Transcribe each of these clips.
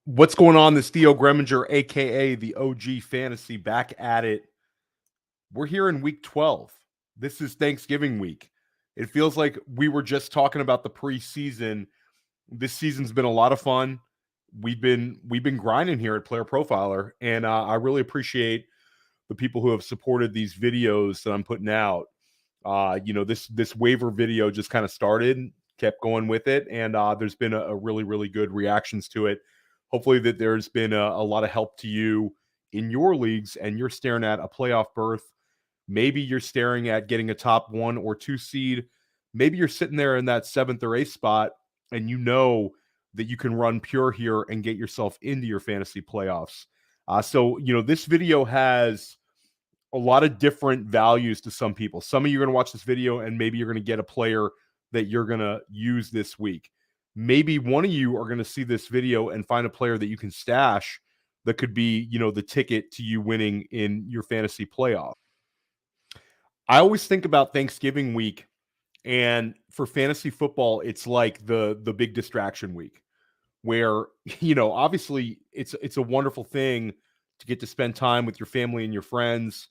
What's going on? This Theo Gremminger, aka the OG Fantasy, back at it. We're here in week 12. This is Thanksgiving week. It feels like we were just talking about the preseason. This season's been a lot of fun. We've been grinding here at Player Profiler, and I really appreciate the people who have supported these videos that I'm putting out. This waiver video just kind of started, kept going with it, and there's been a really good reactions to it. Hopefully that there's been a lot of help to you in your leagues, and you're staring at a playoff berth. Maybe you're staring at getting a top 1 or 2 seed. Maybe you're sitting there in that 7th or 8th spot, and you know that you can run pure here and get yourself into your fantasy playoffs. This video has a lot of different values to some people. Some of you are going to watch this video and maybe you're going to get a player that you're going to use this week. Maybe one of you are going to see this video and find a player that you can stash that could be, the ticket to you winning in your fantasy playoff. I always think about Thanksgiving week, and for fantasy football, it's like the big distraction week where, obviously it's a wonderful thing to get to spend time with your family and your friends.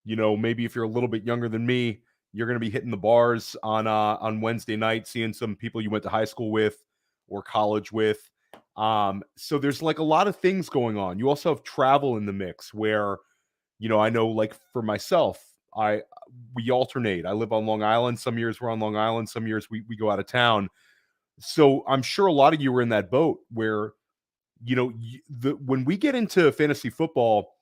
Maybe if you're a little bit younger than me, you're going to be hitting the bars on Wednesday night, seeing some people you went to high school with or college with. So there's like a lot of things going on. You also have travel in the mix where, I know like for myself, we alternate. I live on Long Island. Some years we're on Long Island. Some years we go out of town. So I'm sure a lot of you were in that boat where, when we get into fantasy football,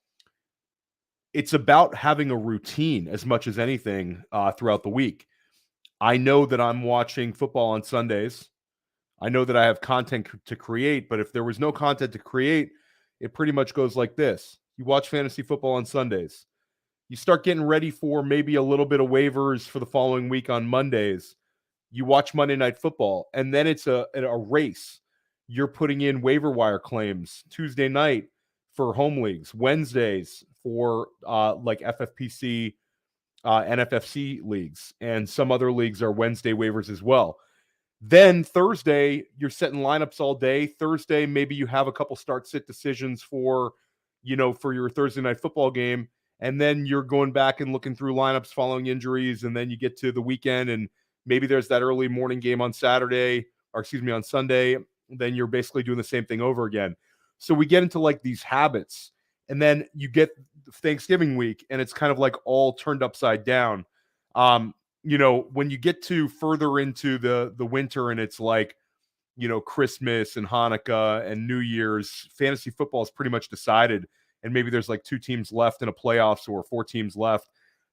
it's about having a routine as much as anything throughout the week. I know that I'm watching football on Sundays. I know that I have content to create, but if there was no content to create, it pretty much goes like this. You watch fantasy football on Sundays. You start getting ready for maybe a little bit of waivers for the following week on Mondays. You watch Monday Night Football, and then it's a race. You're putting in waiver wire claims Tuesday night for home leagues, Wednesdays for like FFPC, NFFC leagues, and some other leagues are Wednesday waivers as well. Then Thursday, you're setting lineups all day. Thursday, maybe you have a couple start-sit decisions for your Thursday night football game, and then you're going back and looking through lineups following injuries, and then you get to the weekend, and maybe there's that early morning game on on Sunday. Then you're basically doing the same thing over again. So we get into like these habits, and then you get Thanksgiving week, and it's kind of like all turned upside down. When you get to further into the winter, and it's like, Christmas and Hanukkah and New Year's, fantasy football is pretty much decided. And maybe there's like 2 teams left in a playoffs or 4 teams left.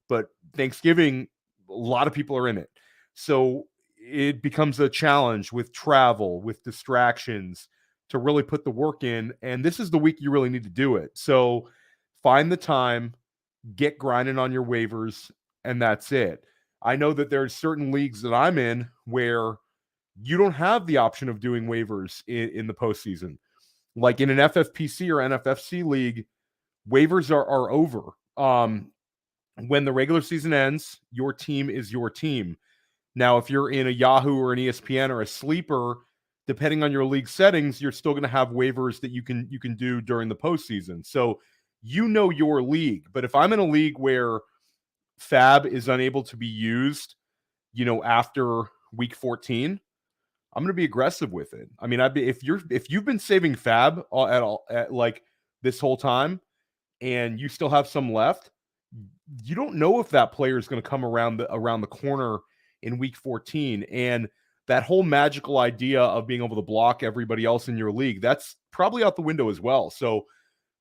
But Thanksgiving, a lot of people are in it. So it becomes a challenge with travel, with distractions, to really put the work in. And this is the week you really need to do it. So find the time, get grinding on your waivers, and that's it. I know that there's certain leagues that I'm in where you don't have the option of doing waivers in the postseason. Like in an FFPC or NFFC league, waivers are over. When the regular season ends, your team is your team. Now, if you're in a Yahoo or an ESPN or a sleeper, depending on your league settings, you're still going to have waivers that you can do during the postseason. So your league. But if I'm in a league where Fab is unable to be used, after week 14, I'm going to be aggressive with it. I mean, if you've been saving Fab at like this whole time, and you still have some left, you don't know if that player is going to come around the corner in week 14. And that whole magical idea of being able to block everybody else in your league, that's probably out the window as well. So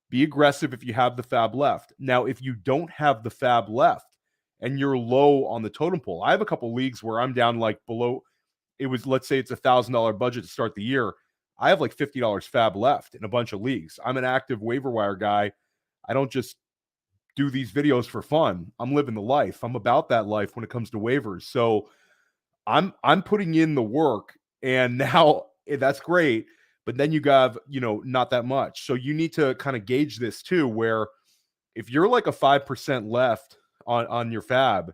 be aggressive if you have the Fab left. Now, if you don't have the Fab left and you're low on the totem pole, I have a couple leagues where I'm down like below. Let's say it's $1,000 budget to start the year. I have like $50 Fab left in a bunch of leagues. I'm an active waiver wire guy. I don't just do these videos for fun. I'm living the life. I'm about that life when it comes to waivers. So I'm putting in the work, and now that's great. But then you have, not that much. So you need to kind of gauge this too, where if you're like a 5% left on your Fab,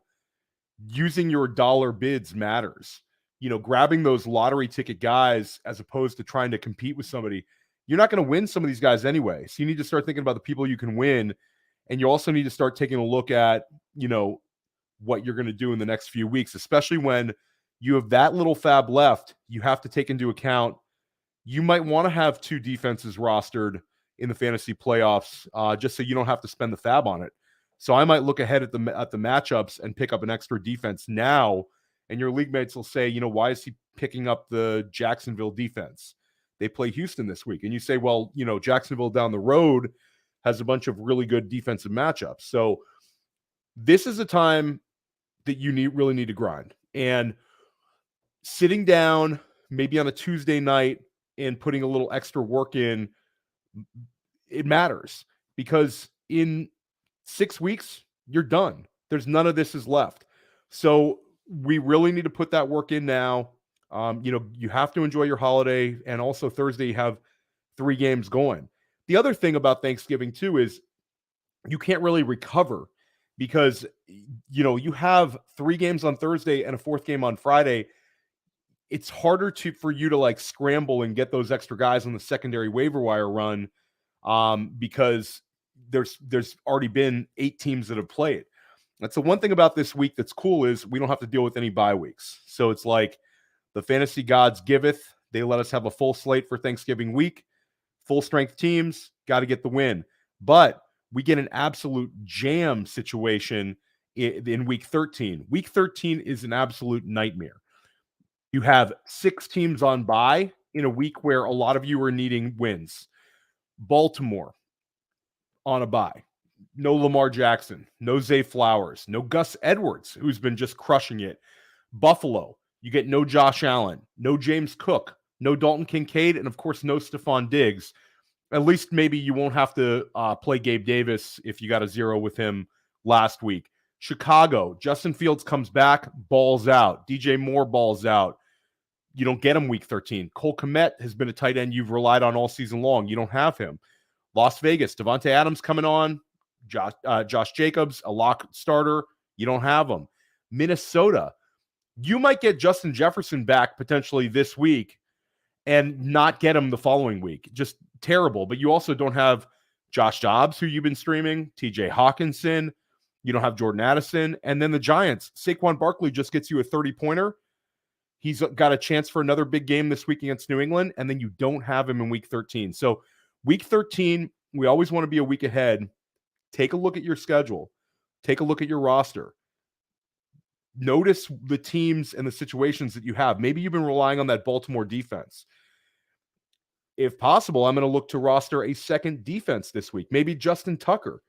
using your dollar bids matters. Grabbing those lottery ticket guys as opposed to trying to compete with somebody. you're not going to win some of these guys anyway. So you need to start thinking about the people you can win. And you also need to start taking a look at, what you're going to do in the next few weeks, especially when you have that little fab left. You have to take into account you might want to have 2 defenses rostered in the fantasy playoffs, just so you don't have to spend the fab on it. So I might look ahead at the matchups and pick up an extra defense now, and your league mates will say, why is he picking up the Jacksonville defense? They play Houston this week. And you say, well, Jacksonville down the road has a bunch of really good defensive matchups. So this is a time that you really need to grind. And sitting down maybe on a Tuesday night and putting a little extra work in, it matters, because in 6 weeks, you're done. There's none of this is left. So we really need to put that work in now. You have to enjoy your holiday, and also Thursday you have 3 games going. The other thing about Thanksgiving too is you can't really recover, because you have 3 games on Thursday and a 4th game on Friday. It's harder for you to scramble and get those extra guys on the secondary waiver wire run, because there's already been 8 teams that have played. That's the one thing about this week that's cool, is we don't have to deal with any bye weeks. So it's like the fantasy gods giveth. They let us have a full slate for Thanksgiving week, full strength teams, got to get the win. But we get an absolute jam situation in week 13. Week 13 is an absolute nightmare. You have 6 teams on bye in a week where a lot of you are needing wins. Baltimore on a bye. No Lamar Jackson, no Zay Flowers, no Gus Edwards, who's been just crushing it. Buffalo, you get no Josh Allen, no James Cook, no Dalton Kincaid, and of course no Stephon Diggs. At least maybe you won't have to play Gabe Davis if you got a 0 with him last week. Chicago, Justin Fields comes back, balls out. DJ Moore balls out. You don't get him week 13. Cole Kmet has been a tight end you've relied on all season long. You don't have him. Las Vegas, Devontae Adams coming on. Josh Jacobs, a lock starter. You don't have him. Minnesota, you might get Justin Jefferson back potentially this week and not get him the following week. Just terrible. But you also don't have Josh Dobbs, who you've been streaming, TJ Hawkinson. You don't have Jordan Addison. And then the Giants, Saquon Barkley just gets you a 30-pointer. He's got a chance for another big game this week against New England, and then you don't have him in week 13. So week 13, we always want to be a week ahead. Take a look at your schedule. Take a look at your roster. Notice the teams and the situations that you have. Maybe you've been relying on that Baltimore defense. If possible, I'm going to look to roster a second defense this week. Maybe Justin Tucker.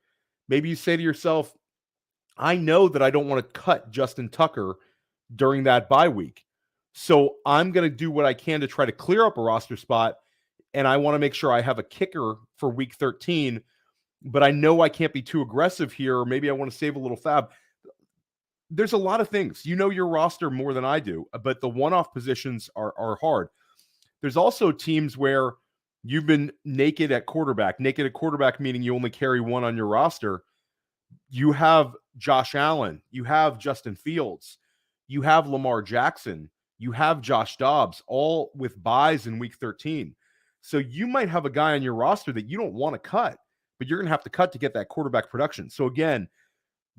Maybe you say to yourself, I know that I don't want to cut Justin Tucker during that bye week. So I'm going to do what I can to try to clear up a roster spot, and I want to make sure I have a kicker for week 13, but I know I can't be too aggressive here, or maybe I want to save a little fab. There's a lot of things. You know your roster more than I do, but the one-off positions are hard. There's also teams where you've been naked at quarterback. Naked at quarterback meaning you only carry one on your roster. You have Josh Allen. You have Justin Fields. You have Lamar Jackson. You have Josh Dobbs, all with buys in week 13. So you might have a guy on your roster that you don't want to cut, but you're going to have to cut to get that quarterback production. So again,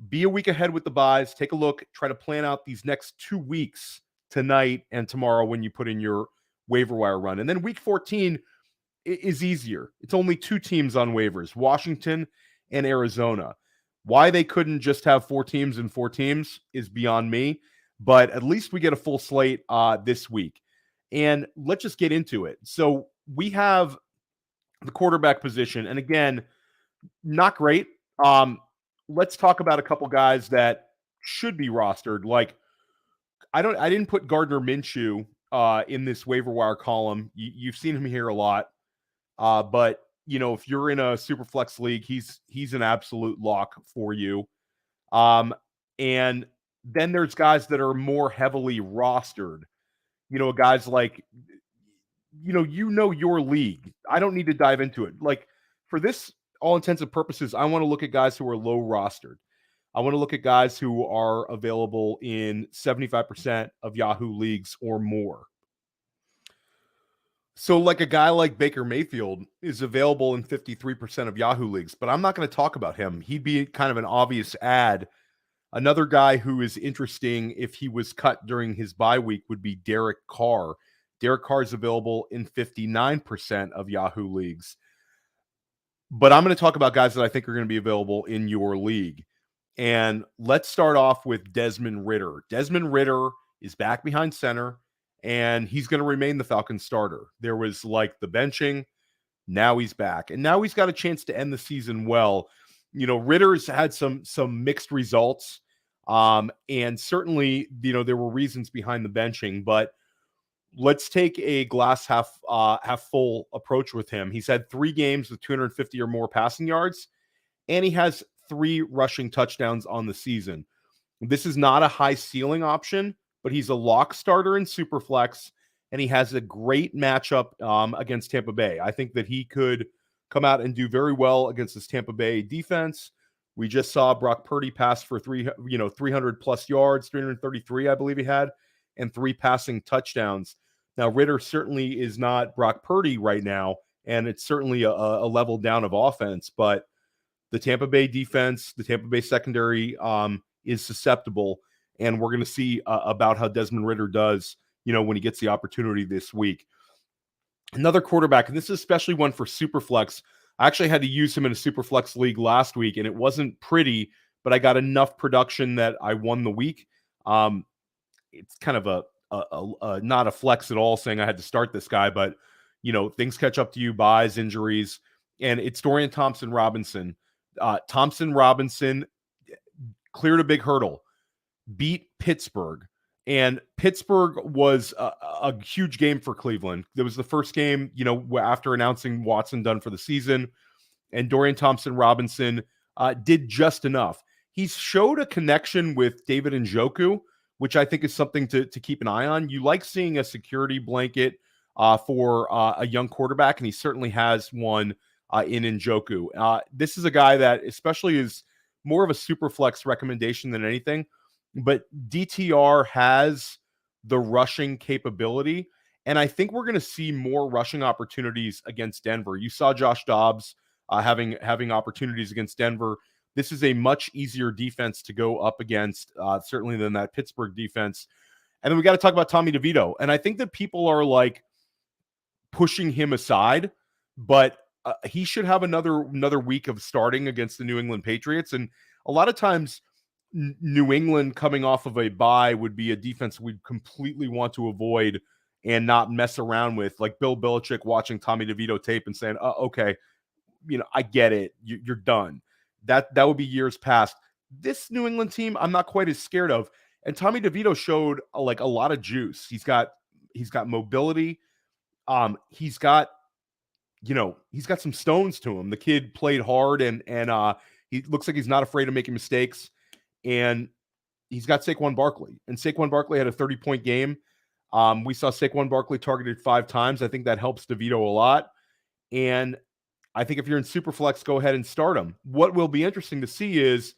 be a week ahead with the buys. Take a look. Try to plan out these next 2 weeks, tonight and tomorrow, when you put in your waiver wire run. And then week 14 is easier. It's only 2 teams on waivers, Washington and Arizona. Why they couldn't just have 4 teams and 4 teams is beyond me. But at least we get a full slate this week. And let's just get into it. So we have the quarterback position. And again, not great. Let's talk about a couple guys that should be rostered. Like, I didn't put Gardner Minshew in this waiver wire column. You've seen him here a lot. But, if you're in a super flex league, he's an absolute lock for you. And then there's guys that are more heavily rostered. Guys like, your league. I don't need to dive into it. Like, for this, all intents and purposes, I want to look at guys who are low rostered. I want to look at guys who are available in 75% of Yahoo leagues or more. So, like a guy like Baker Mayfield is available in 53% of Yahoo leagues, but I'm not going to talk about him. He'd be kind of an obvious ad. Another guy who is interesting if he was cut during his bye week would be Derek Carr. Derek Carr is available in 59% of Yahoo leagues. But I'm going to talk about guys that I think are going to be available in your league. And let's start off with Desmond Ridder. Desmond Ridder is back behind center, and he's going to remain the Falcons starter. There was like the benching. Now he's back, and now he's got a chance to end the season well. You know, Ritter's had some mixed results, and certainly, you know, there were reasons behind the benching. But let's take a glass half full approach with him. He's had 3 games with 250 or more passing yards, and he has 3 rushing touchdowns on the season. This is not a high ceiling option, but he's a lock starter in Superflex, and he has a great matchup against Tampa Bay. I think that he could come out and do very well against this Tampa Bay defense. We just saw Brock Purdy pass for 300 plus yards, 333, I believe he had, and 3 passing touchdowns. Now, Ridder certainly is not Brock Purdy right now, and it's certainly a level down of offense, but the Tampa Bay defense, the Tampa Bay secondary is susceptible, and we're going to see about how Desmond Ridder does, you know, when he gets the opportunity this week. Another quarterback, and this is especially one for Superflex. I actually had to use him in a Superflex league last week, and it wasn't pretty, but I got enough production that I won the week. It's kind of a not a flex at all saying I had to start this guy, but, you know, things catch up to you, buys, injuries, and it's Dorian Thompson-Robinson. Thompson-Robinson cleared a big hurdle, beat Pittsburgh. And Pittsburgh was a huge game for Cleveland. It was the first game, you know, after announcing Watson done for the season. And Dorian Thompson-Robinson did just enough. He's showed a connection with David Njoku, which I think is something to keep an eye on. You like seeing a security blanket for a young quarterback, and he certainly has one in Njoku. This is a guy that especially is more of a super flex recommendation than anything, but DTR has the rushing capability, and I think we're going to see more rushing opportunities against Denver. You saw Josh Dobbs having opportunities against Denver. This is a much easier defense to go up against, certainly than that Pittsburgh defense. And then we got to talk about Tommy DeVito, and I think that people are like pushing him aside, but he should have another week of starting against the New England Patriots. And a lot of times New England coming off of a bye would be a defense we'd completely want to avoid and not mess around with, like Bill Belichick watching Tommy DeVito tape and saying, okay, you know, I get it. You're done. That would be years past. This New England team, I'm not quite as scared of. And Tommy DeVito showed like a lot of juice. He's got mobility. He's got some stones to him. The kid played hard and he looks like he's not afraid of making mistakes. And he's got Saquon Barkley. And Saquon Barkley had a 30-point game. We saw Saquon Barkley targeted 5 times. I think that helps DeVito a lot. And I think if you're in Superflex, go ahead and start him. What will be interesting to see is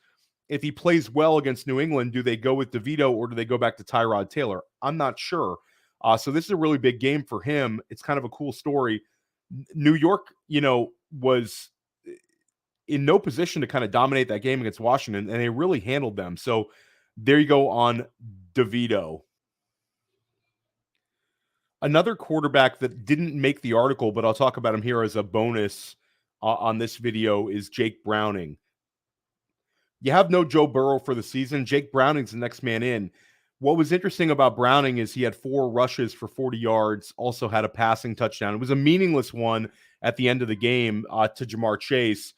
if he plays well against New England, do they go with DeVito or do they go back to Tyrod Taylor? I'm not sure. So this is a really big game for him. It's kind of a cool story. New York, you know, was in no position to kind of dominate that game against Washington, and they really handled them. So there you go on DeVito. Another quarterback that didn't make the article, but I'll talk about him here as a bonus on this video is Jake Browning. You have no Joe Burrow for the season. Jake Browning's the next man in. What was interesting about Browning is he had 4 rushes for 40 yards, also had a passing touchdown. It was a meaningless one at the end of the game to Jamar Chase.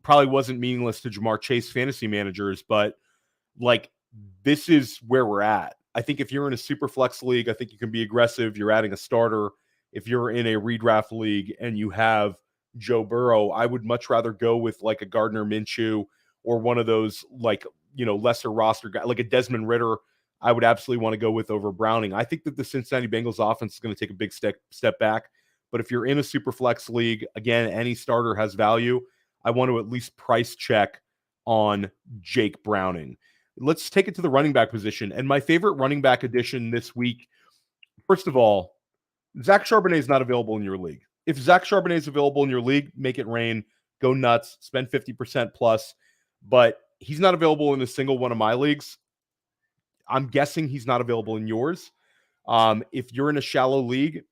Probably wasn't meaningless to Jamar Chase fantasy managers, but like this is where we're at. I think if you're in a super flex league, I think you can be aggressive. You're adding a starter. If you're in a redraft league and you have Joe Burrow, I would much rather go with like a Gardner Minshew or one of those like, you know, lesser roster guy, like a Desmond Ridder. I would absolutely want to go with over Browning. I think that the Cincinnati Bengals offense is going to take a big step back. But if you're in a super flex league, again, any starter has value. I want to at least price check on Jake Browning. Let's take it to the running back position. And my favorite running back addition this week, first of all, Zach Charbonnet is not available in your league. If Zach Charbonnet is available in your league, make it rain, go nuts, spend 50% plus. But he's not available in a single one of my leagues. I'm guessing he's not available in yours. If you're in a shallow league,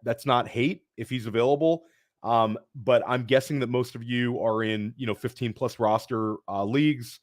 that's not hate if he's available. But I'm guessing that most of you are in, 15 plus roster leagues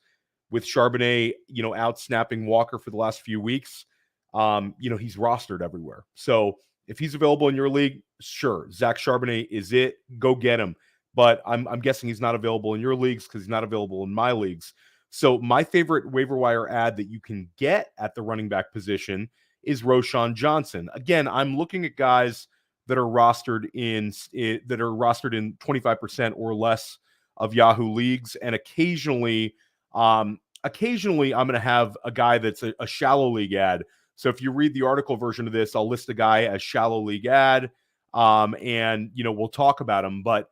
with Charbonnet, out snapping Walker for the last few weeks. He's rostered everywhere. So if he's available in your league, sure, Zach Charbonnet is it. Go get him. But I'm guessing he's not available in your leagues because he's not available in my leagues. So my favorite waiver wire ad that you can get at the running back position is Roschon Johnson. Again, I'm looking at guys that are rostered in 25% or less of Yahoo leagues, and occasionally I'm going to have a guy that's a shallow league ad. So if you read the article version of this, I'll list a guy as shallow league ad, and we'll talk about him. But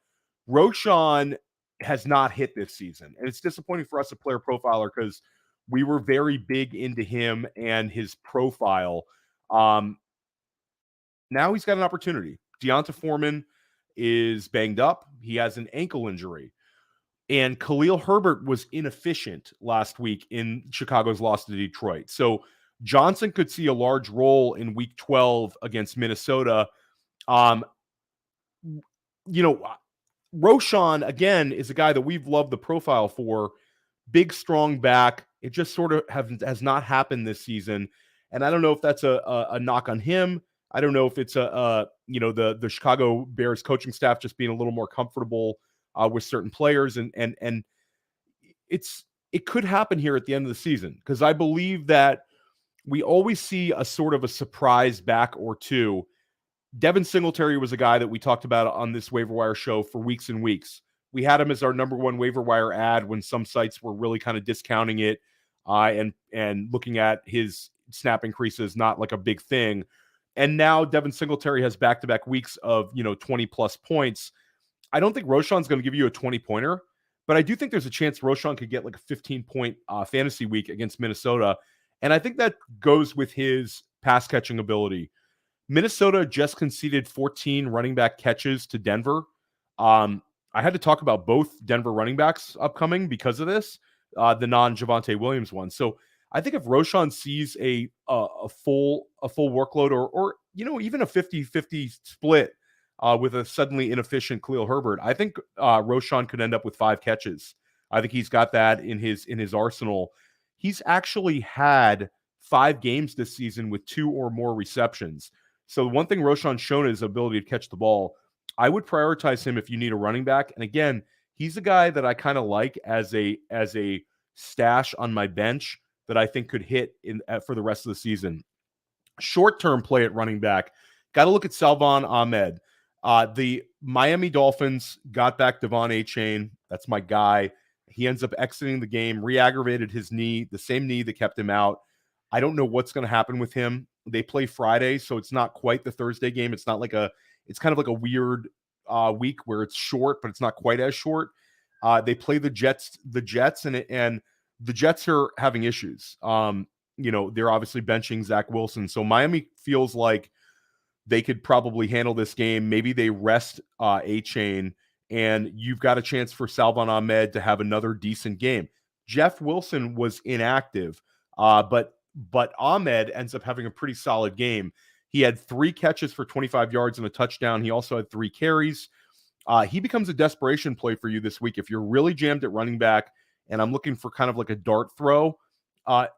Roschon has not hit this season, and it's disappointing for us at Player Profiler because we were very big into him and his profile. Now he's got an opportunity. Deonta Foreman is banged up. He has an ankle injury. And Khalil Herbert was inefficient last week in Chicago's loss to Detroit. So Johnson could see a large role in week 12 against Minnesota. Roschon, again, is a guy that we've loved the profile for. Big, strong back. It just sort of has not happened this season. And I don't know if that's a knock on him. I don't know if it's the Chicago Bears coaching staff just being a little more comfortable with certain players. And it could happen here at the end of the season, because I believe that we always see a sort of a surprise back or two. Devin Singletary was a guy that we talked about on this waiver wire show for weeks and weeks. We had him as our number one waiver wire ad when some sites were really kind of discounting it and looking at his snap increases not like a big thing. And now Devin Singletary has back-to-back weeks of 20 plus points. I don't think Roschon's going to give you a 20-pointer, but I do think there's a chance Roschon could get like a 15-point fantasy week against Minnesota. And I think that goes with his pass catching ability. Minnesota just conceded 14 running back catches to Denver. I had to talk about both Denver running backs upcoming because of this, the non-Javonte Williams one. So I think if Roschon sees a full workload or even a 50-50 split with a suddenly inefficient Khalil Herbert, I think Roschon could end up with 5 catches. I think he's got that in his arsenal. He's actually had 5 games this season with 2 or more receptions. So the one thing Roschon's shown is ability to catch the ball. I would prioritize him if you need a running back. And again, he's a guy that I kind of like as a stash on my bench that I think could hit for the rest of the season. Short-term play at running back, got to look at Salvon Ahmed. The Miami Dolphins got back Devon Achane. That's my guy. He ends up exiting the game, re-aggravated his knee, the same knee that kept him out. I don't know what's going to happen with him. They play Friday, so it's not quite the Thursday game. It's kind of like a weird week where it's short, but it's not quite as short. They play the Jets, and the Jets are having issues. They're obviously benching Zach Wilson. So Miami feels like they could probably handle this game. Maybe they rest Achane, and you've got a chance for Salvon Ahmed to have another decent game. Jeff Wilson was inactive, but Ahmed ends up having a pretty solid game. He had 3 catches for 25 yards and a touchdown. He also had 3 carries. He becomes a desperation play for you this week. If you're really jammed at running back and I'm looking for kind of like a dart throw,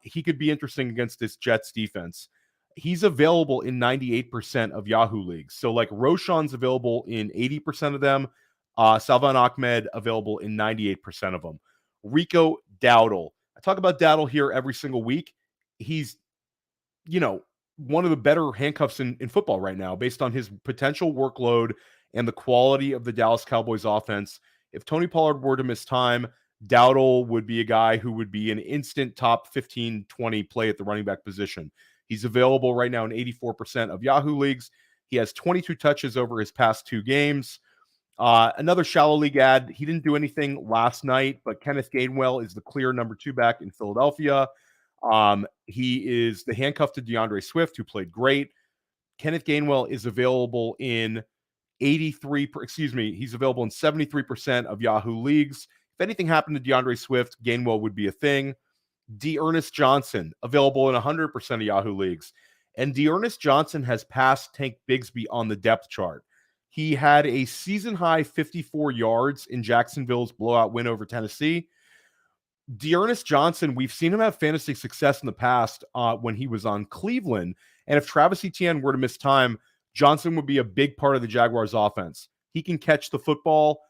he could be interesting against this Jets defense. He's available in 98% of Yahoo leagues. So like Roschon's available in 80% of them. Salvon Ahmed available in 98% of them. Rico Dowdle. I talk about Dowdle here every single week. He's, one of the better handcuffs in football right now based on his potential workload and the quality of the Dallas Cowboys offense. If Tony Pollard were to miss time, Dowdle would be a guy who would be an instant top 15, 20 play at the running back position. He's available right now in 84% of Yahoo leagues. He has 22 touches over his past 2 games. Another shallow league ad. He didn't do anything last night, but Kenneth Gainwell is the clear number 2 back in Philadelphia. He is the handcuff to DeAndre Swift, who played great. Kenneth Gainwell is available in he's available in 73% of Yahoo leagues. If anything happened to DeAndre Swift, Gainwell would be a thing. D'Ernest Johnson, available in 100% of Yahoo leagues. And D'Ernest Johnson has passed Tank Bigsby on the depth chart. He had a season-high 54 yards in Jacksonville's blowout win over Tennessee. D'Ernest Johnson, we've seen him have fantasy success in the past when he was on Cleveland. And if Travis Etienne were to miss time, Johnson would be a big part of the Jaguars' offense. He can catch the football.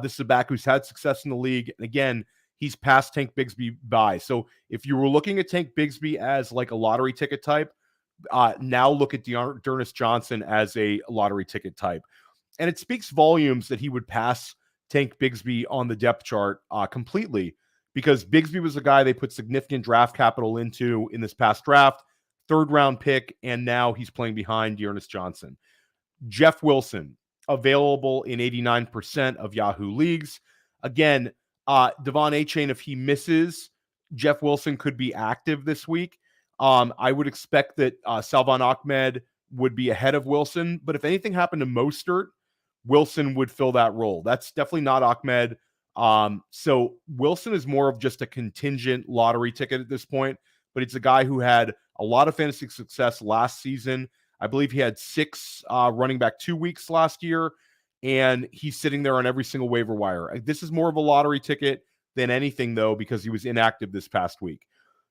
This is a back who's had success in the league. And again, he's passed Tank Bigsby by. So if you were looking at Tank Bigsby as like a lottery ticket type, now look at D'Ernest Johnson as a lottery ticket type. And it speaks volumes that he would pass Tank Bigsby on the depth chart completely, because Bigsby was a guy they put significant draft capital into in this past draft, third-round pick, and now he's playing behind D'Ernest Johnson. Jeff Wilson, available in 89% of Yahoo leagues. Again, Devon Achane, if he misses, Jeff Wilson could be active this week. I would expect that Salvon Ahmed would be ahead of Wilson, but if anything happened to Mostert, Wilson would fill that role. That's definitely not Ahmed. So Wilson is more of just a contingent lottery ticket at this point, but it's a guy who had a lot of fantasy success last season. I believe he had 6 running back 2 weeks last year, and he's sitting there on every single waiver wire. This is more of a lottery ticket than anything, though, because he was inactive this past week.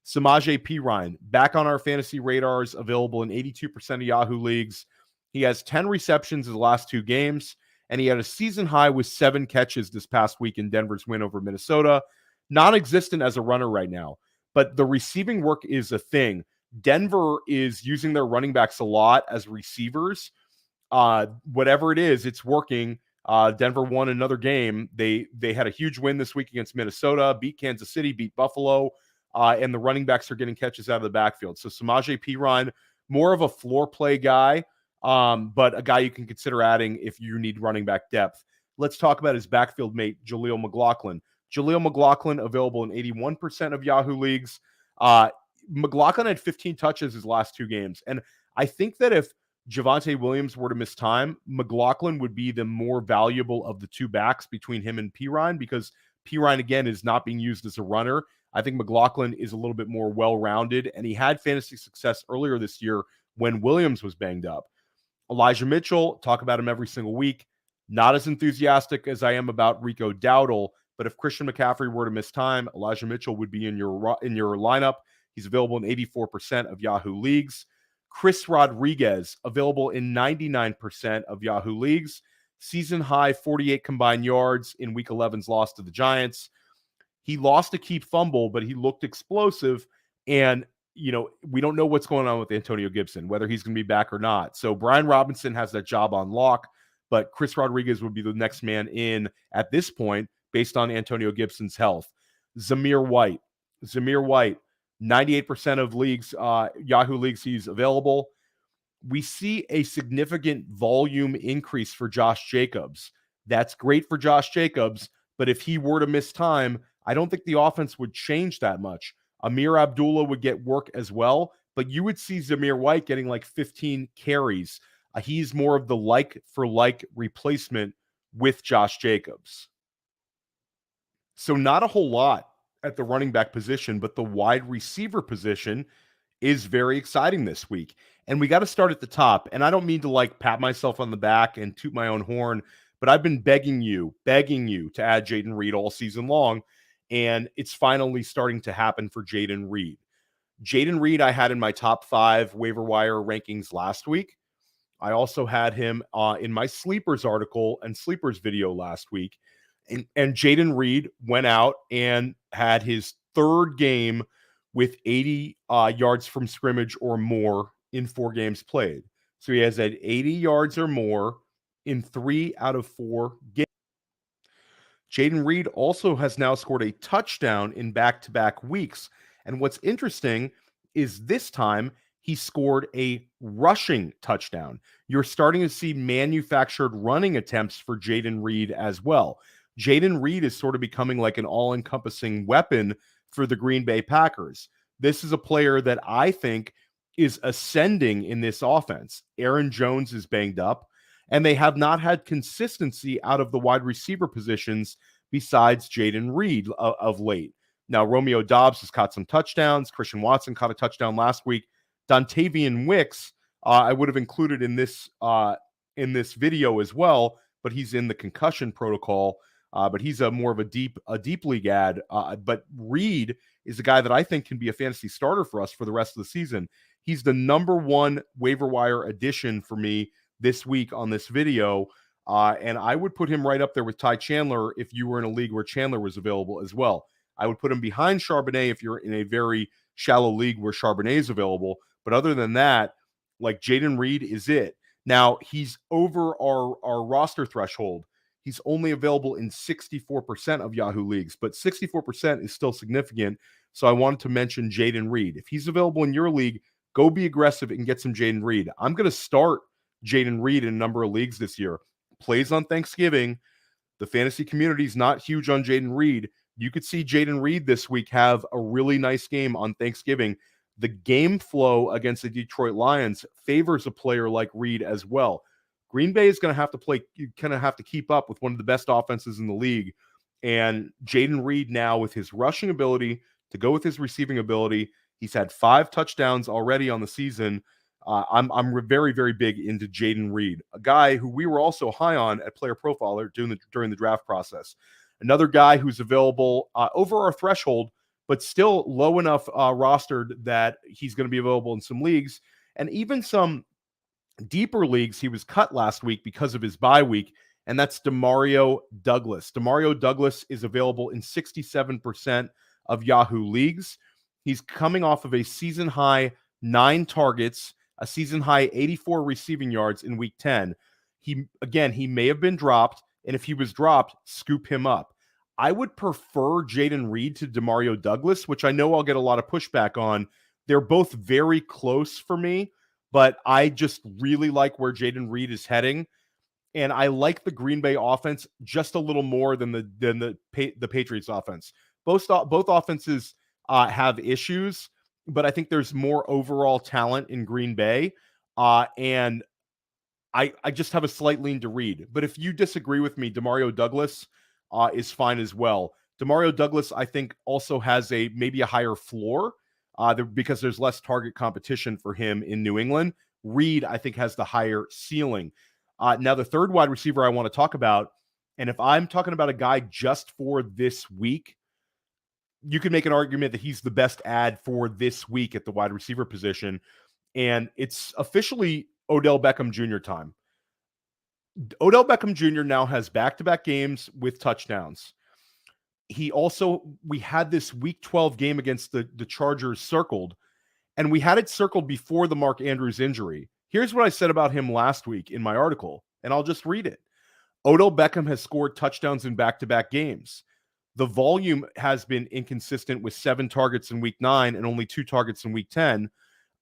Samaje Perine, back on our fantasy radars, available in 82% of Yahoo leagues. He has 10 receptions in the last 2 games, and he had a season high with 7 catches this past week in Denver's win over Minnesota. Non-existent as a runner right now, but the receiving work is a thing. Denver is using their running backs a lot as receivers. Whatever it is, it's working. Denver won another game. They had a huge win this week against Minnesota, beat Kansas City, beat Buffalo, and the running backs are getting catches out of the backfield. So Samaje Perine, more of a floor play guy, but a guy you can consider adding if you need running back depth. Let's talk about his backfield mate, Jaleel McLaughlin. Jaleel McLaughlin, available in 81% of Yahoo leagues. McLaughlin had 15 touches his last 2 games. And I think that if Javonte Williams were to miss time, McLaughlin would be the more valuable of the 2 backs between him and Perine, because Perine, again, is not being used as a runner. I think McLaughlin is a little bit more well-rounded, and he had fantasy success earlier this year when Williams was banged up. Elijah Mitchell, talk about him every single week. Not as enthusiastic as I am about Rico Dowdle, but if Christian McCaffrey were to miss time, Elijah Mitchell would be in your lineup. He's available in 84% of Yahoo leagues. Chris Rodriguez, available in 99% of Yahoo leagues. Season high 48 combined yards in Week 11's loss to the Giants. He lost a key fumble, but he looked explosive. And, we don't know what's going on with Antonio Gibson, whether he's going to be back or not. So Brian Robinson has that job on lock, but Chris Rodriguez would be the next man in at this point based on Antonio Gibson's health. Zamir White, 98% of leagues, Yahoo leagues, he's available. We see a significant volume increase for Josh Jacobs. That's great for Josh Jacobs, but if he were to miss time, I don't think the offense would change that much. Amir Abdullah would get work as well, but you would see Zamir White getting like 15 carries. He's more of the like-for-like replacement with Josh Jacobs. So not a whole lot at the running back position, but the wide receiver position is very exciting this week. And we got to start at the top. And I don't mean to pat myself on the back and toot my own horn, but I've been begging you to add Jayden Reed all season long. And it's finally starting to happen for Jayden Reed. Jayden Reed, I had in my top 5 waiver wire rankings last week. I also had him in my sleepers article and sleepers video last week. And Jayden Reed went out and had his 3rd game with 80 yards from scrimmage or more in 4 games played. So he has had 80 yards or more in 3 out of 4 games. Jayden Reed also has now scored a touchdown in back-to-back weeks. And what's interesting is this time he scored a rushing touchdown. You're starting to see manufactured running attempts for Jayden Reed as well. Jayden Reed is sort of becoming like an all-encompassing weapon for the Green Bay Packers. This is a player that I think is ascending in this offense. Aaron Jones is banged up, and they have not had consistency out of the wide receiver positions besides Jayden Reed of late. Now, Romeo Doubs has caught some touchdowns. Christian Watson caught a touchdown last week. Dontavian Wicks, I would have included in this video as well, but he's in the concussion protocol. But he's more of a deep league ad. But Reed is a guy that I think can be a fantasy starter for us for the rest of the season. He's the number one waiver wire addition for me this week on this video. And I would put him right up there with Ty Chandler if you were in a league where Chandler was available as well. I would put him behind Charbonnet if you're in a very shallow league where Charbonnet is available. But other than that, like, Jayden Reed is it. Now, he's over our roster threshold. He's only available in 64% of Yahoo leagues, but 64% is still significant. So I wanted to mention Jayden Reed. If he's available in your league, go be aggressive and get some Jayden Reed. I'm going to start Jayden Reed in a number of leagues this year. Plays on Thanksgiving. The fantasy community is not huge on Jayden Reed. You could see Jayden Reed this week have a really nice game on Thanksgiving. The game flow against the Detroit Lions favors a player like Reed as well. Green Bay is going to have to play, kind of have to keep up with one of the best offenses in the league. And Jayden Reed now, with his rushing ability to go with his receiving ability, he's had 5 touchdowns already on the season. I'm very, very big into Jayden Reed, a guy who we were also high on at Player Profiler during the draft process. Another guy who's available over our threshold, but still low enough rostered that he's going to be available in some leagues, and even some deeper leagues. He was cut last week because of his bye week, and that's Demario Douglas. Demario Douglas is available in 67% of Yahoo leagues. He's coming off of a season-high 9 targets, a season-high 84 receiving yards in Week 10. He may have been dropped, and if he was dropped, scoop him up. I would prefer Jayden Reed to Demario Douglas, which I know I'll get a lot of pushback on. They're both very close for me, but I just really like where Jayden Reed is heading, and I like the Green Bay offense just a little more than the Patriots offense. Both offenses have issues, but I think there's more overall talent in Green Bay, and I just have a slight lean to Reed. But if you disagree with me, Demario Douglas is fine as well. Demario Douglas, I think, also has maybe a higher floor because there's less target competition for him in New England. Reed, I think, has the higher ceiling. Now, the third wide receiver I want to talk about, and if I'm talking about a guy just for this week, you could make an argument that he's the best ad for this week at the wide receiver position, and it's officially Odell Beckham Jr. time. Odell Beckham Jr. now has back-to-back games with touchdowns. We had this Week 12 game against the Chargers circled, and we had it circled before the Mark Andrews injury. Here's what I said about him last week in my article, and I'll just read it. Odell Beckham has scored touchdowns in back-to-back games. The volume has been inconsistent with 7 targets in Week 9 and only 2 targets in Week 10.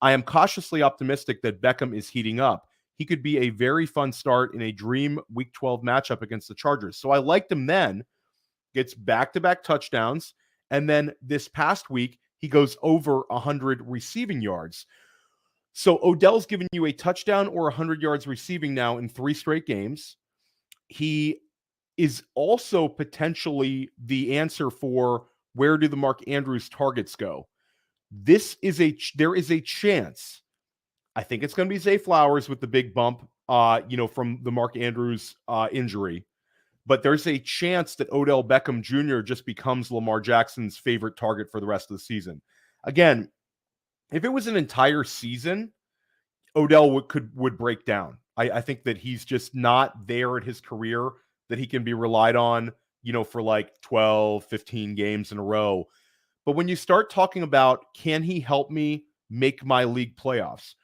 I am cautiously optimistic that Beckham is heating up. He could be a very fun start in a dream Week 12 matchup against the Chargers. So I liked him then, gets back-to-back touchdowns, and then this past week, he goes over 100 receiving yards. So Odell's given you a touchdown or 100 yards receiving now in 3 straight games. He is also potentially the answer for where do the Mark Andrews targets go. There is a chance. I think it's going to be Zay Flowers with the big bump, from the Mark Andrews injury. But there's a chance that Odell Beckham Jr. just becomes Lamar Jackson's favorite target for the rest of the season. Again, if it was an entire season, Odell would break down. I think that he's just not there in his career that he can be relied on, for like 12, 15 games in a row. But when you start talking about, can he help me make my league playoffs?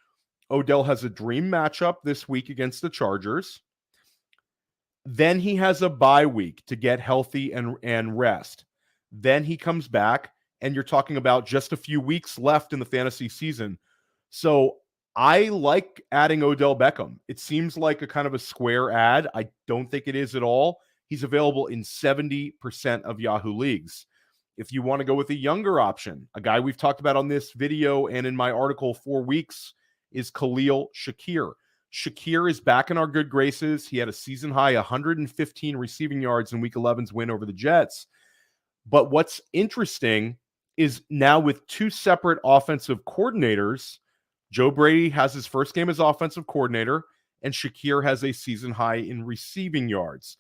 Odell has a dream matchup this week against the Chargers. Then he has a bye week to get healthy and rest. Then he comes back, and you're talking about just a few weeks left in the fantasy season. So I like adding Odell Beckham. It seems like a kind of a square ad. I don't think it is at all. He's available in 70% of Yahoo leagues. If you want to go with a younger option, a guy we've talked about on this video and in my article 4 weeks is Khalil Shakir. Shakir is back in our good graces. He had a season high 115 receiving yards in Week 11's win over the Jets. But what's interesting is now with two separate offensive coordinators, Joe Brady has his first game as offensive coordinator, and Shakir has a season high in receiving yards.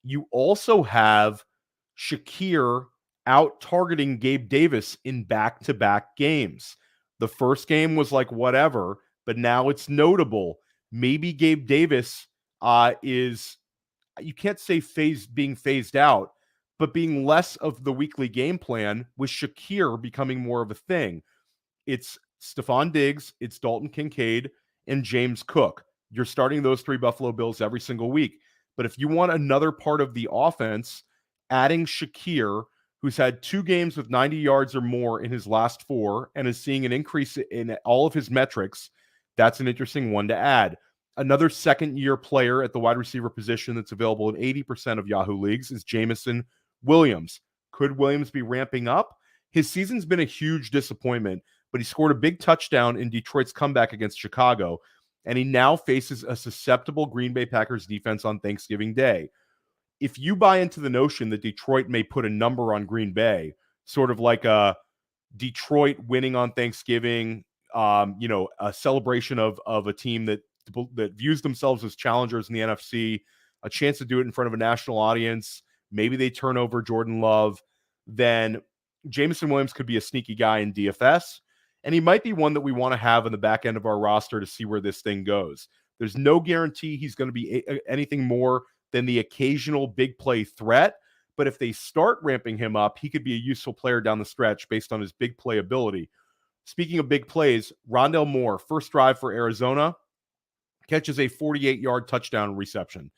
You also have Shakir out targeting Gabe Davis in back-to-back games. The first game was like whatever, but now it's notable. Maybe Gabe Davis is, you can't say being phased out, but being less of the weekly game plan, with Shakir becoming more of a thing. It's Stephon Diggs, it's Dalton Kincaid, and James Cook. You're starting those three Buffalo Bills every single week. But if you want another part of the offense, adding Shakir, who's had 2 games with 90 yards or more in his last 4 and is seeing an increase in all of his metrics, that's an interesting one to add. Another second-year player at the wide receiver position that's available in 80% of Yahoo leagues is Jamison Williams. Could Williams be ramping up? His season's been a huge disappointment, but he scored a big touchdown in Detroit's comeback against Chicago, and he now faces a susceptible Green Bay Packers defense on Thanksgiving Day. If you buy into the notion that Detroit may put a number on Green Bay, sort of like a Detroit winning on Thanksgiving, a celebration of a team that views themselves as challengers in the NFC, a chance to do it in front of a national audience, maybe they turn over Jordan Love, then Jamison Williams could be a sneaky guy in DFS, and he might be one that we want to have in the back end of our roster to see where this thing goes. There's no guarantee he's going to be anything more than the occasional big play threat, but if they start ramping him up, he could be a useful player down the stretch based on his big play ability. Speaking of big plays, Rondale Moore, first drive for Arizona, catches a 48-yard touchdown reception.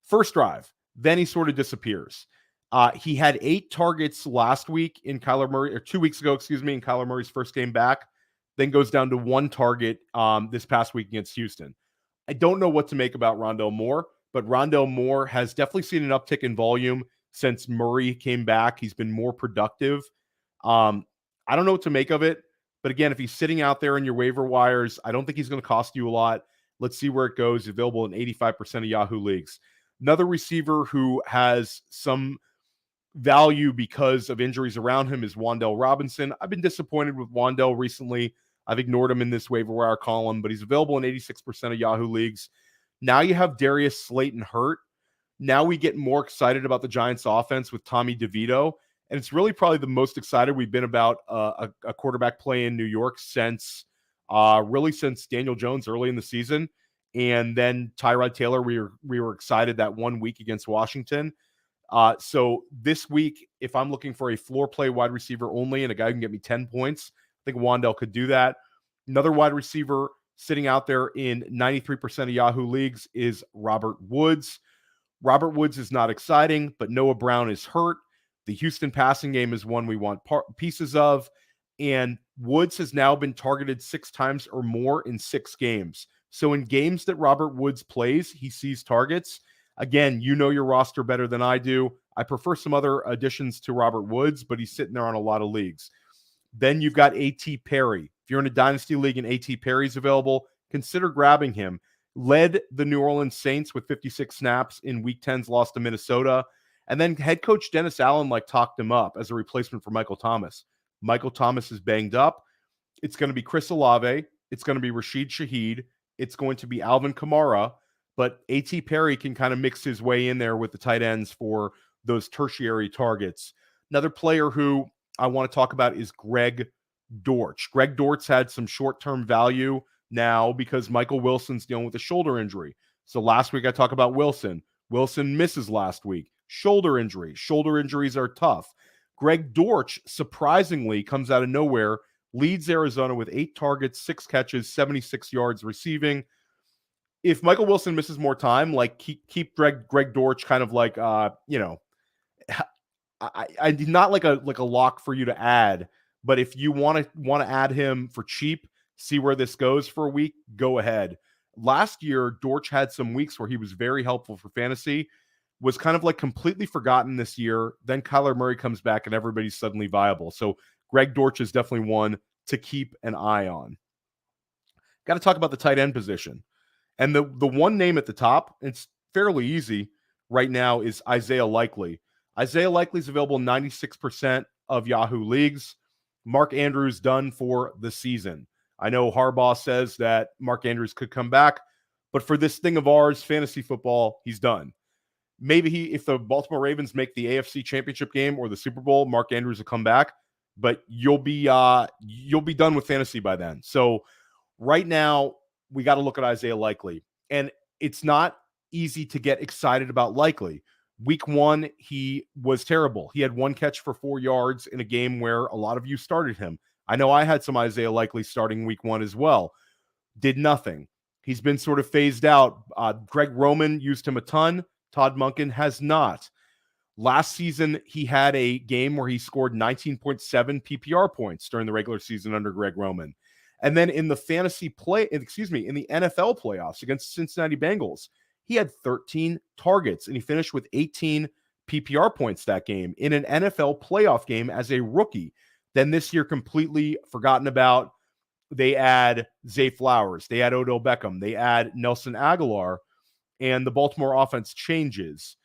First drive, then he sort of disappears. He had 8 targets last week in Kyler Murray, or 2 weeks ago, in Kyler Murray's first game back, then goes down to 1 target this past week against Houston. I don't know what to make about Rondale Moore, but Rondale Moore has definitely seen an uptick in volume since Murray came back. He's been more productive. I don't know what to make of it, but again, if he's sitting out there in your waiver wires, I don't think he's going to cost you a lot. Let's see where it goes. Available in 85% of Yahoo leagues. Another receiver who has some value because of injuries around him is Wan'Dale Robinson. I've been disappointed with Wan'Dale recently. I've ignored him in this waiver wire column, but he's available in 86% of Yahoo leagues. Now you have Darius Slayton hurt. Now we get more excited about the Giants offense with Tommy DeVito. And it's really probably the most excited we've been about a quarterback play in New York since Daniel Jones early in the season. And then Tyrod Taylor, we were excited that 1 week against Washington. So this week, if I'm looking for a floor play wide receiver only and a guy who can get me 10 points, I think Wan'Dale could do that. Another wide receiver sitting out there in 93% of Yahoo leagues is Robert Woods. Robert Woods is not exciting, but Noah Brown is hurt. The Houston passing game is one we want pieces of. And Woods has now been targeted 6 times or more in 6 games. So in games that Robert Woods plays, he sees targets. Again, you know your roster better than I do. I prefer some other additions to Robert Woods, but he's sitting there on a lot of leagues. Then you've got A.T. Perry. If you're in a dynasty league and A.T. Perry's available, consider grabbing him. Led the New Orleans Saints with 56 snaps in Week 10's loss to Minnesota. And then head coach Dennis Allen talked him up as a replacement for Michael Thomas. Michael Thomas is banged up. It's going to be Chris Olave. It's going to be Rashid Shaheed. It's going to be Alvin Kamara. But A.T. Perry can kind of mix his way in there with the tight ends for those tertiary targets. Another player who I want to talk about is Greg Dortch. Greg Dortch had some short-term value now because Michael Wilson's dealing with a shoulder injury. So last week I talked about Wilson. Wilson misses last week. Shoulder injury. Shoulder injuries are tough. Greg Dortch, surprisingly, comes out of nowhere, leads Arizona with 8 targets, 6 catches, 76 yards receiving. If Michael Wilson misses more time, keep Greg Dortch kind of I did not like a lock for you to add, but if you want to add him for cheap, see where this goes for a week, go ahead. Last year, Dortch had some weeks where he was very helpful for fantasy. was kind of like completely forgotten this year. Then Kyler Murray comes back and everybody's suddenly viable. So Greg Dortch is definitely one to keep an eye on. Got to talk about the tight end position. And the one name at the top, it's fairly easy right now, is Isaiah Likely. Isaiah Likely is available in 96% of Yahoo leagues. Mark Andrews done for the season. I know Harbaugh says that Mark Andrews could come back, but for this thing of ours, fantasy football, he's done. Maybe if the Baltimore Ravens make the AFC Championship game or the Super Bowl, Mark Andrews will come back, but you'll be done with fantasy by then. So right now, we got to look at Isaiah Likely. And it's not easy to get excited about Likely. Week 1, he was terrible. He had 1 catch for 4 yards in a game where a lot of you started him. I know I had some Isaiah Likely starting week 1 as well. Did nothing. He's been sort of phased out. Greg Roman used him a ton. Todd Monken has not. Last season, he had a game where he scored 19.7 PPR points during the regular season under Greg Roman. And then in the in the NFL playoffs against Cincinnati Bengals, he had 13 targets and he finished with 18 PPR points that game in an NFL playoff game as a rookie. Then this year, completely forgotten about. They add Zay Flowers, they add Odell Beckham, they add Nelson Aguilar, and the Baltimore offense changes.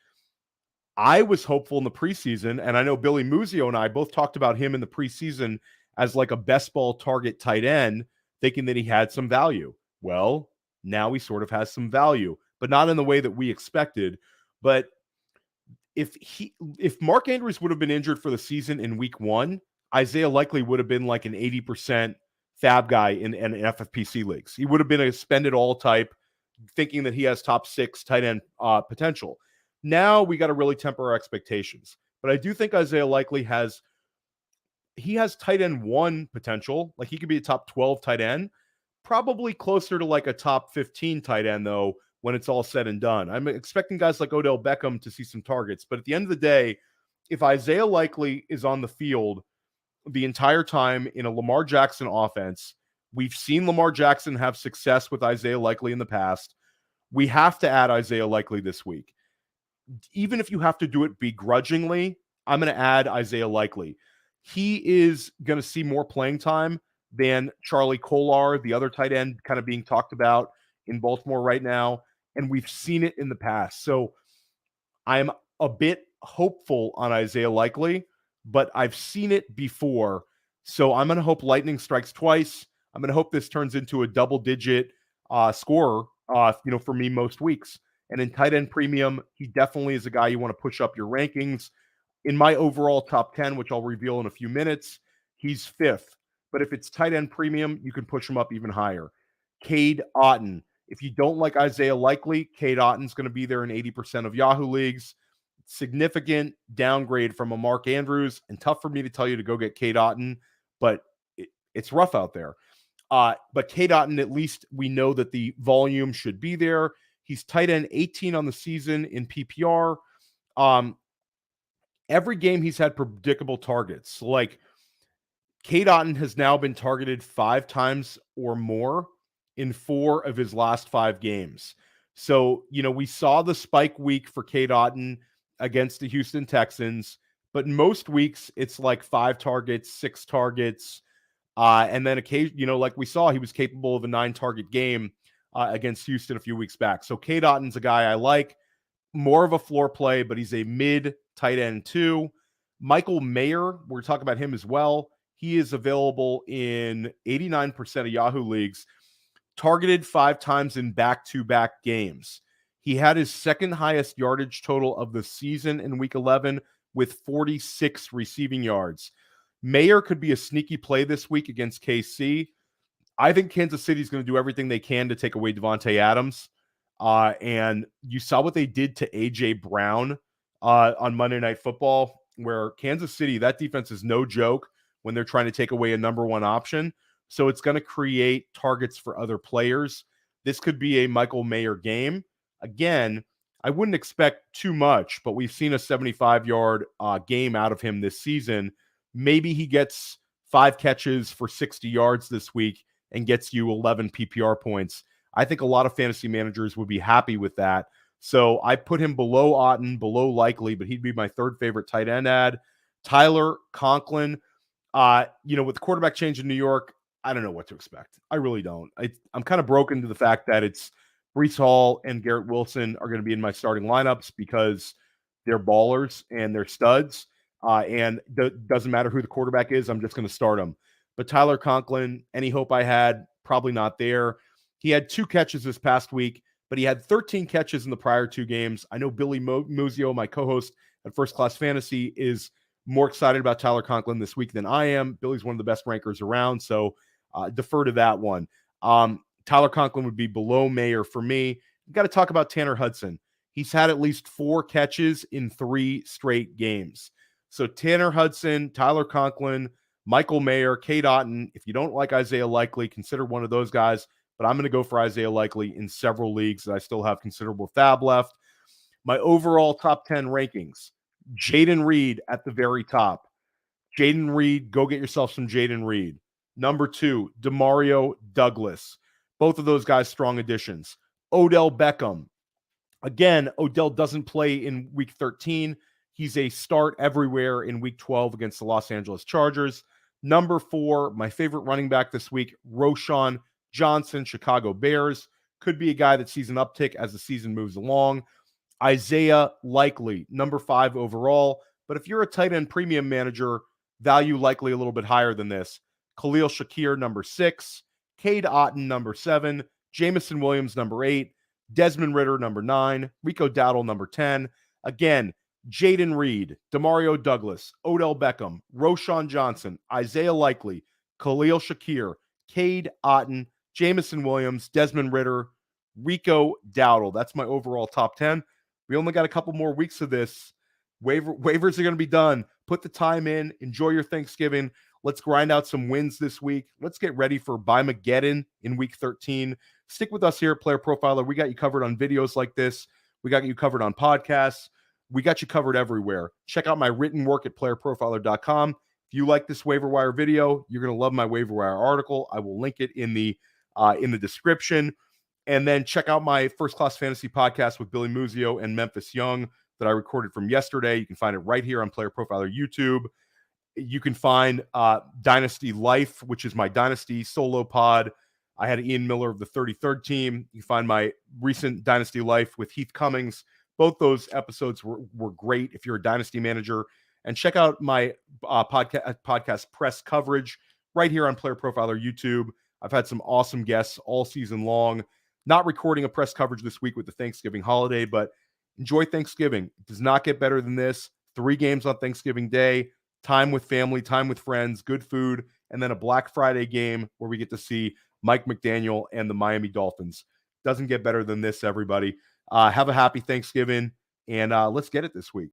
I was hopeful in the preseason, and I know Billy Muzio and I both talked about him in the preseason as like a best ball target tight end, thinking that he had some value. Well, now he sort of has some value, but not in the way that we expected. But if Mark Andrews would have been injured for the season in week 1, Isaiah Likely would have been like an 80% fab guy in FFPC leagues. He would have been a spend it all type, thinking that he has top 6 tight end potential. Now we got to really temper our expectations. But I do think Isaiah Likely has tight end 1 potential. Like he could be a top 12 tight end, probably closer to like a top 15 tight end though when it's all said and done. I'm expecting guys like Odell Beckham to see some targets. But at the end of the day, if Isaiah Likely is on the field the entire time in a Lamar Jackson offense, we've seen Lamar Jackson have success with Isaiah Likely in the past. We have to add Isaiah Likely this week. Even if you have to do it begrudgingly, I'm going to add Isaiah Likely. He is going to see more playing time than Charlie Kolar, the other tight end kind of being talked about in Baltimore right now. And we've seen it in the past. So I'm a bit hopeful on Isaiah Likely, but I've seen it before. So I'm going to hope lightning strikes twice. I'm going to hope this turns into a double-digit scorer, for me most weeks. And in tight end premium, he definitely is a guy you want to push up your rankings. In my overall top 10, which I'll reveal in a few minutes, he's 5th. But if it's tight end premium, you can push him up even higher. Cade Otton. If you don't like Isaiah Likely, Cade Otton's going to be there in 80% of Yahoo leagues. Significant downgrade from a Mark Andrews, and tough for me to tell you to go get Cade Otton, but it's rough out there. But Cade Otton, at least we know that the volume should be there. He's tight end 18 on the season in PPR. Every game he's had predictable targets. Like Cade Otton has now been targeted 5 times or more in 4 of his last 5 games. So, we saw the spike week for Cade Otton against the Houston Texans, but most weeks it's like 5 targets, 6 targets, and then occasionally, like we saw, he was capable of a 9-target game against Houston a few weeks back. So Cade Otton's a guy I like, more of a floor play, but he's a mid tight end too. Michael Mayer, we're talking about him as well. He is available in 89% of Yahoo leagues, targeted 5 times in back-to-back games. He had his second highest yardage total of the season in week 11 with 46 receiving yards. Mayer could be a sneaky play this week against KC. I think Kansas City is going to do everything they can to take away Devontae Adams. And you saw what they did to A.J. Brown on Monday Night Football, where Kansas City, that defense is no joke when they're trying to take away a number 1 option. So it's going to create targets for other players. This could be a Michael Mayer game. Again, I wouldn't expect too much, but we've seen a 75-yard game out of him this season. Maybe he gets 5 catches for 60 yards this week and gets you 11 PPR points. I think a lot of fantasy managers would be happy with that. So I put him below Otten, below Likely, but he'd be my third favorite tight end ad. Tyler Conklin, with the quarterback change in New York, I don't know what to expect. I really don't. I'm kind of broken to the fact that it's Brees Hall and Garrett Wilson are going to be in my starting lineups because they're ballers and they're studs. And doesn't matter who the quarterback is, I'm just going to start them. But Tyler Conklin, any hope I had, probably not there. He had 2 catches this past week, but he had 13 catches in the prior 2 games. I know Billy Muzio, my co-host at First Class Fantasy, is more excited about Tyler Conklin this week than I am. Billy's one of the best rankers around, so defer to that one. Tyler Conklin would be below Mayer for me. You got to talk about Tanner Hudson. He's had at least 4 catches in 3 straight games. So Tanner Hudson, Tyler Conklin, Michael Mayer, Cade Otton. If you don't like Isaiah Likely, consider one of those guys. But I'm going to go for Isaiah Likely in several leagues that I still have considerable fab left. My overall top 10 rankings, Jayden Reed at the very top. Jayden Reed, go get yourself some Jayden Reed. Number 2, Demario Douglas. Both of those guys strong additions. Odell Beckham. Again, Odell doesn't play in week 13. He's a start everywhere in week 12 against the Los Angeles Chargers. Number 4, my favorite running back this week, Roschon Johnson, Chicago Bears. Could be a guy that sees an uptick as the season moves along. Isaiah Likely, number 5 overall. But if you're a tight end premium manager, value Likely a little bit higher than this. Khalil Shakir, number 6. Cade Otton, number 7. Jamison Williams, number 8. Desmond Ridder, number 9. Rico Dowdle, number 10. Again, Jayden Reed, Demario Douglas, Odell Beckham, Roschon Johnson, Isaiah Likely, Khalil Shakir, Cade Otton, Jamison Williams, Desmond Ridder, Rico Dowdle. That's my overall top 10. We only got a couple more weeks of this. Waivers are going to be done. Put the time in. Enjoy your Thanksgiving. Let's grind out some wins this week. Let's get ready for Buy-Mageddon in week 13. Stick with us here at Player Profiler. We got you covered on videos like this. We got you covered on podcasts. We got you covered everywhere. Check out my written work at playerprofiler.com. If you like this waiver wire video, you're going to love my waiver wire article. I will link it in the description. And then check out my First Class Fantasy podcast with Billy Muzio and Memphis Young that I recorded from yesterday. You can find it right here on Player Profiler YouTube. You can find Dynasty Life, which is my Dynasty solo pod. I had Ian Miller of the 33rd team. You can find my recent Dynasty Life with Heath Cummings. Both those episodes were great if you're a Dynasty manager. And check out my podcast press coverage right here on Player Profiler YouTube. I've had some awesome guests all season long. Not recording a press coverage this week with the Thanksgiving holiday, but enjoy Thanksgiving. It does not get better than this. 3 games on Thanksgiving Day, time with family, time with friends, good food, and then a Black Friday game where we get to see Mike McDaniel and the Miami Dolphins. Doesn't get better than this, everybody. Have a happy Thanksgiving, and let's get it this week.